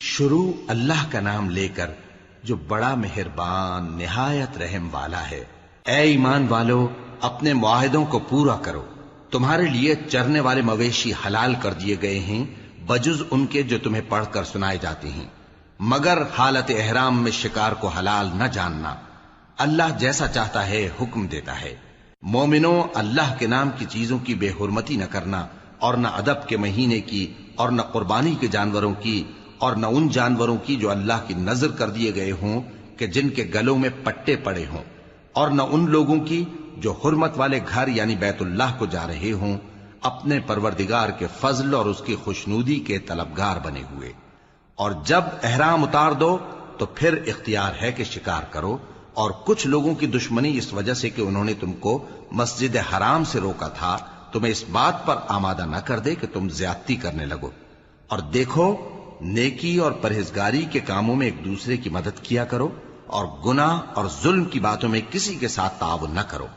شروع اللہ کا نام لے کر جو بڑا مہربان نہایت رحم والا ہے۔ اے ایمان والو، اپنے معاہدوں کو پورا کرو۔ تمہارے لیے چرنے والے مویشی حلال کر دیے گئے ہیں بجز ان کے جو تمہیں پڑھ کر سنائے جاتے ہیں، مگر حالت احرام میں شکار کو حلال نہ جاننا۔ اللہ جیسا چاہتا ہے حکم دیتا ہے۔ مومنوں، اللہ کے نام کی چیزوں کی بے حرمتی نہ کرنا، اور نہ ادب کے مہینے کی، اور نہ قربانی کے جانوروں کی، اور نہ ان جانوروں کی جو اللہ کی نذر کر دیے گئے ہوں کہ جن کے گلوں میں پٹے پڑے ہوں، اور نہ ان لوگوں کی جو حرمت والے گھر یعنی بیت اللہ کو جا رہے ہوں اپنے پروردگار کے فضل اور اس کی خوشنودی کے طلبگار بنے ہوئے۔ اور جب احرام اتار دو تو پھر اختیار ہے کہ شکار کرو، اور کچھ لوگوں کی دشمنی اس وجہ سے کہ انہوں نے تم کو مسجد حرام سے روکا تھا تمہیں اس بات پر آمادہ نہ کر دے کہ تم زیادتی کرنے لگو۔ اور دیکھو، نیکی اور پرہیزگاری کے کاموں میں ایک دوسرے کی مدد کیا کرو، اور گناہ اور ظلم کی باتوں میں کسی کے ساتھ تعاون نہ کرو۔